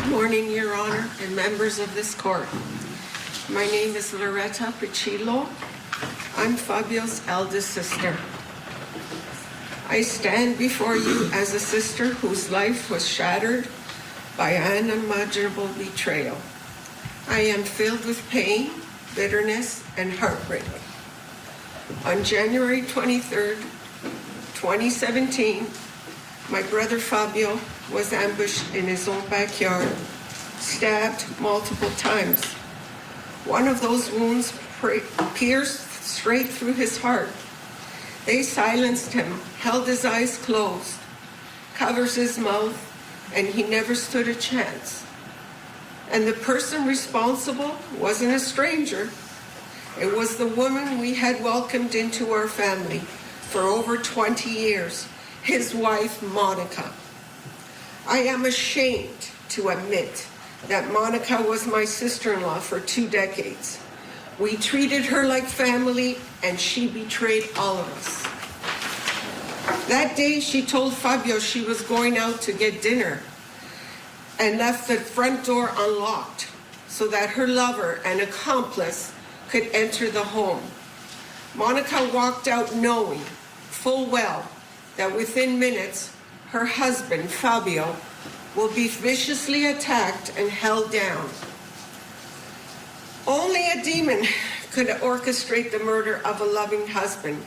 Morning, Your Honor, and members of this court. My name is Laretta Picillo. I'm Fabio's eldest sister. I stand before you as a sister whose life was shattered by unimaginable betrayal. I am filled with pain, bitterness, and heartbreak. On January 23rd, 2017, my brother Fabio was ambushed in his own backyard, stabbed multiple times. One of those wounds pierced straight through his heart. They silenced him, held his eyes closed, covers his mouth, and he never stood a chance. And the person responsible wasn't a stranger. It was the woman we had welcomed into our family for over 20 years, his wife, Monica. I am ashamed to admit that Monica was my sister-in-law for 2 decades. We treated her like family, and she betrayed all of us. That day, she told Fabio she was going out to get dinner and left the front door unlocked so that her lover and accomplice could enter the home. Monica walked out knowing full well that within minutes, her husband, Fabio, will be viciously attacked and held down. Only a demon could orchestrate the murder of a loving husband,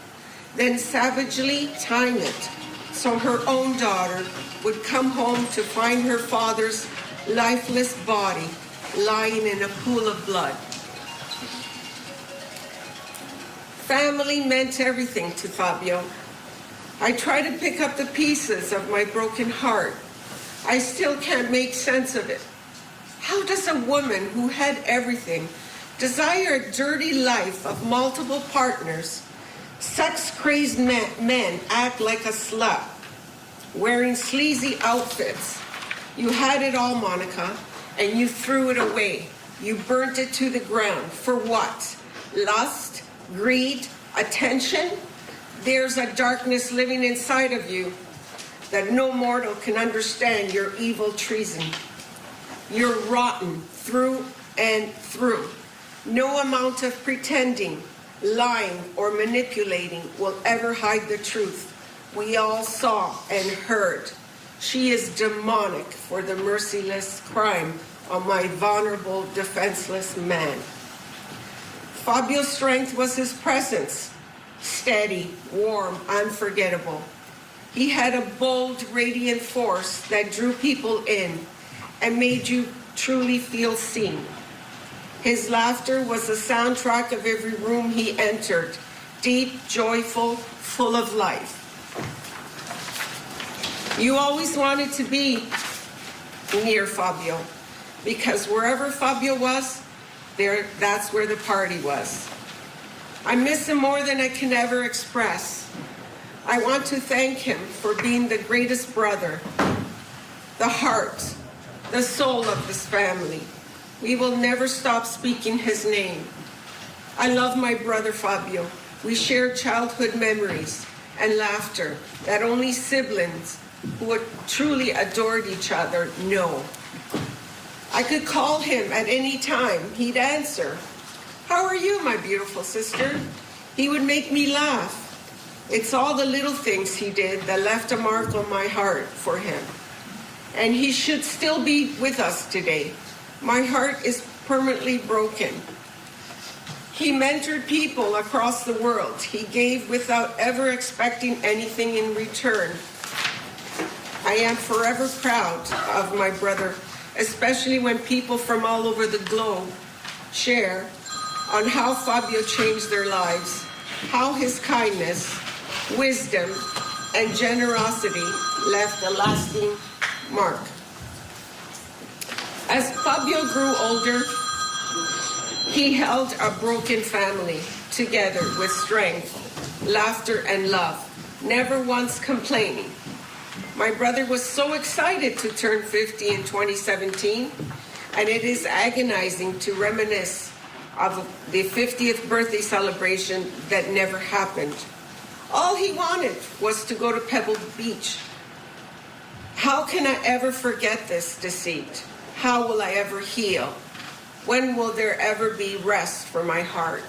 then savagely time it so her own daughter would come home to find her father's lifeless body lying in a pool of blood. Family meant everything to Fabio. I try to pick up the pieces of my broken heart. I still can't make sense of it. How does a woman who had everything desire a dirty life of multiple partners, sex-crazed men act like a slut, wearing sleazy outfits? You had it all, Monica, and you threw it away. You burnt it to the ground. For what? Lust? Greed? Attention? There's a darkness living inside of you that no mortal can understand your evil treason. You're rotten through and through. No amount of pretending, lying, or manipulating will ever hide the truth. We all saw and heard. She is demonic for the merciless crime on my vulnerable, defenseless man. Fabio's strength was his presence, steady, warm, unforgettable. He had a bold, radiant force that drew people in and made you truly feel seen. His laughter was the soundtrack of every room he entered, deep, joyful, full of life. You always wanted to be near Fabio, because wherever Fabio was, that's where the party was. I miss him more than I can ever express. I want to thank him for being the greatest brother, the heart, the soul of this family. We will never stop speaking his name. I love my brother Fabio. We share childhood memories and laughter that only siblings who truly adored each other know. I could call him at any time. He'd answer. How are you, my beautiful sister? He would make me laugh. It's all the little things he did that left a mark on my heart for him. And he should still be with us today. My heart is permanently broken. He mentored people across the world. He gave without ever expecting anything in return. I am forever proud of my brother, especially when people from all over the globe share on how Fabio changed their lives, how his kindness, wisdom, and generosity left a lasting mark. As Fabio grew older, he held a broken family together with strength, laughter, and love, never once complaining. My brother was so excited to turn 50 in 2017, and it is agonizing to reminisce of the 50th birthday celebration that never happened. All he wanted was to go to Pebble Beach. How can I ever forget this deceit? How will I ever heal? When will there ever be rest for my heart?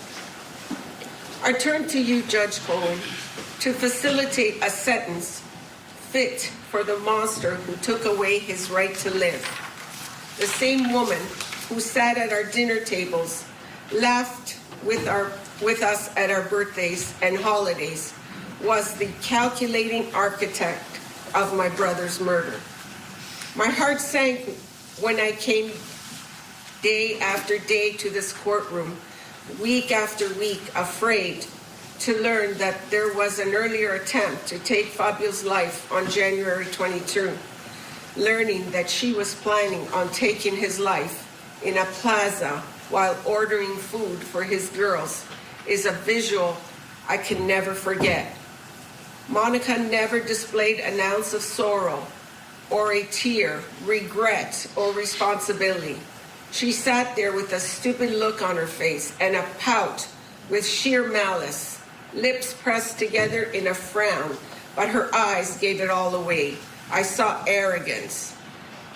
I turn to you, Judge Cohen, to facilitate a sentence fit for the monster who took away his right to live. The same woman who sat at our dinner tables, laughed with us at our birthdays and holidays, was the calculating architect of my brother's murder. My heart sank when I came day after day to this courtroom, week after week, afraid to learn that there was an earlier attempt to take Fabio's life on January 22, learning that she was planning on taking his life in a plaza while ordering food for his girls is a visual I can never forget. Monica never displayed an ounce of sorrow or a tear, regret, or responsibility. She sat there with a stupid look on her face and a pout with sheer malice, lips pressed together in a frown, but her eyes gave it all away. I saw arrogance.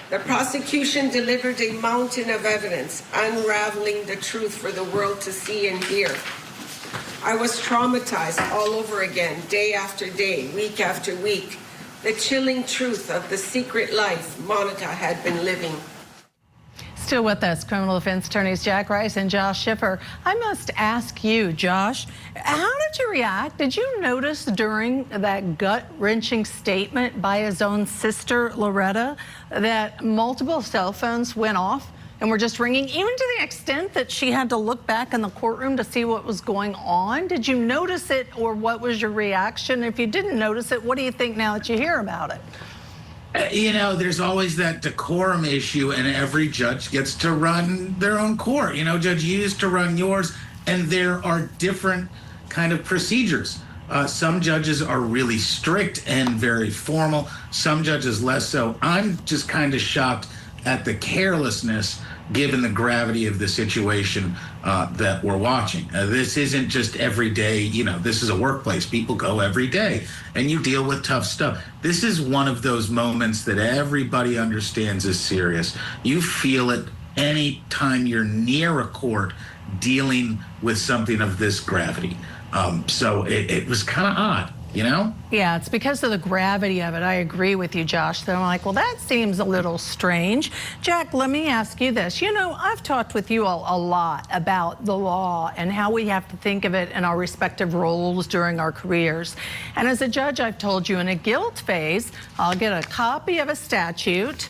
The prosecution delivered a mountain of evidence, unraveling the truth for the world to see and hear. I was traumatized all over again, day after day, week after week. The chilling truth of the secret life Monica had been living. Still with us, criminal defense attorneys Jack Rice and Josh Schiffer. I must ask you, Josh, how did you react? Did you notice during that gut-wrenching statement by his own sister, Laretta, that multiple cell phones went off and were just ringing, even to the extent that she had to look back in the courtroom to see what was going on? Did you notice it, or what was your reaction? If you didn't notice it, what do you think now that you hear about it? You know, there's always that decorum issue, and every judge gets to run their own court. You know, Judge, you used to run yours, and there are different kind of procedures. Some judges are really strict and very formal. Some judges less so. I'm just kind of shocked at the carelessness given the gravity of the situation that we're watching. This isn't just every day, you know, this is a workplace. People go every day and you deal with tough stuff. This is one of those moments that everybody understands is serious. You feel it any time you're near a court dealing with something of this gravity. So it was kind of odd. You know? Yeah, it's because of the gravity of it. I agree with you, Josh. Though I'm like, well, that seems a little strange. Jack, let me ask you this. You know, I've talked with you a lot about the law and how we have to think of it in our respective roles during our careers. And as a judge, I've told you in a guilt phase, I'll get a copy of a statute,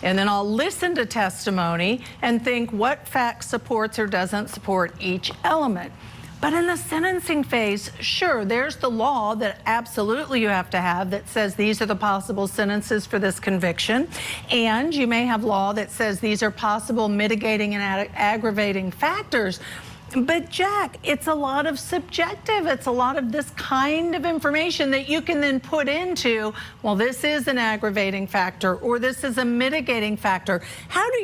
and then I'll listen to testimony and think what fact supports or doesn't support each element. But in the sentencing phase, sure, there's the law that absolutely you have to have that says these are the possible sentences for this conviction. And you may have law that says these are possible mitigating and aggravating factors. But Jack, it's a lot of subjective. It's a lot of this kind of information that you can then put into, well, this is an aggravating factor or this is a mitigating factor. How do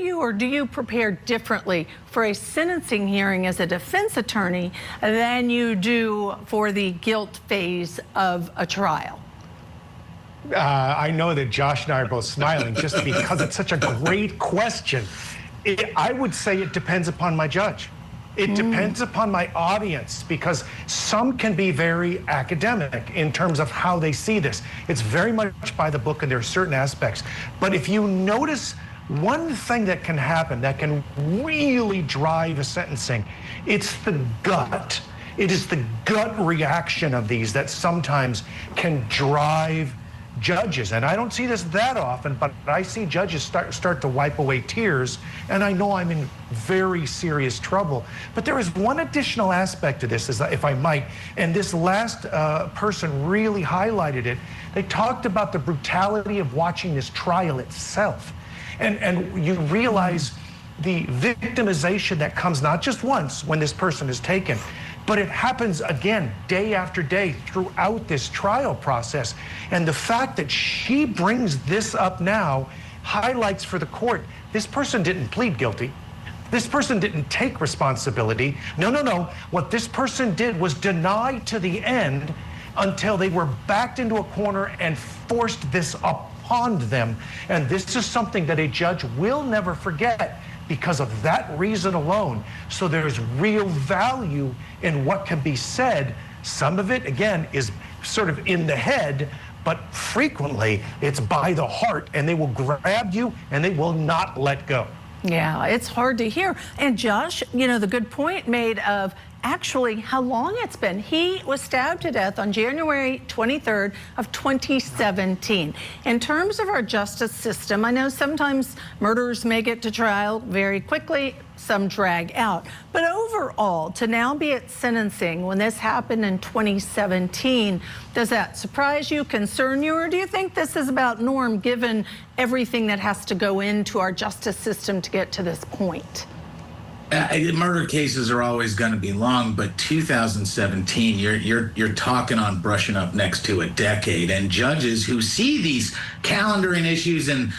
you prepare differently for a sentencing hearing as a defense attorney than you do for the guilt phase of a trial? I know that Josh and I are both smiling just because it's such a great question. I would say it depends upon my judge. It depends upon my audience, because some can be very academic in terms of how they see this. It's very much by the book, and there are certain aspects. But if you notice one thing that can happen that can really drive a sentencing, it's the gut. It is the gut reaction of these that sometimes can drive judges. And I don't see this that often, but I see judges start to wipe away tears, and I know I'm in very serious trouble. But there is one additional aspect to this, if I might, and this last person really highlighted it. They talked about the brutality of watching this trial itself. And you realize the victimization that comes not just once when this person is taken, but it happens again day after day throughout this trial process. And the fact that she brings this up now highlights for the court, this person didn't plead guilty. This person didn't take responsibility. No. What this person did was deny to the end until they were backed into a corner and forced this pawned them. And this is something that a judge will never forget because of that reason alone. So there's real value in what can be said. Some of it, again, is sort of in the head, but frequently it's by the heart, and they will grab you and they will not let go. Yeah, it's hard to hear. And Josh, you know, the good point made of actually how long it's been. He was stabbed to death on January 23rd of 2017. In terms of our justice system, I know sometimes murders may get to trial very quickly, some drag out. But overall, to now be at sentencing when this happened in 2017, does that surprise you, concern you, or do you think this is about norm given everything that has to go into our justice system to get to this point? Murder cases are always going to be long, but 2017, you're talking on brushing up next to a decade, and judges who see these calendaring issues and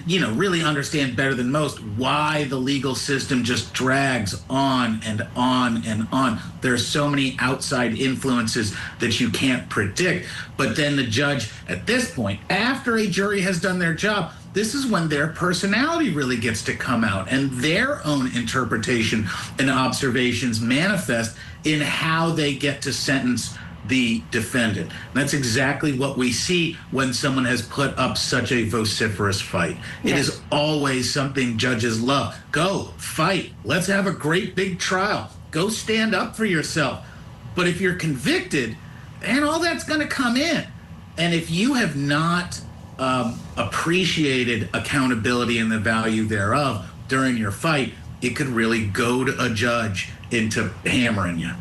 you know really understand better than most why the legal system just drags on and on and on. There are so many outside influences that you can't predict, but then the judge at this point, after a jury has done their job, this is when their personality really gets to come out and their own interpretation and observations manifest in how they get to sentence the defendant. And that's exactly what we see when someone has put up such a vociferous fight. It is always something judges love. Go, fight. Let's have a great big trial. Go stand up for yourself. But if you're convicted, and all that's going to come in. And if you have not appreciated accountability and the value thereof during your fight, it could really goad a judge into hammering you.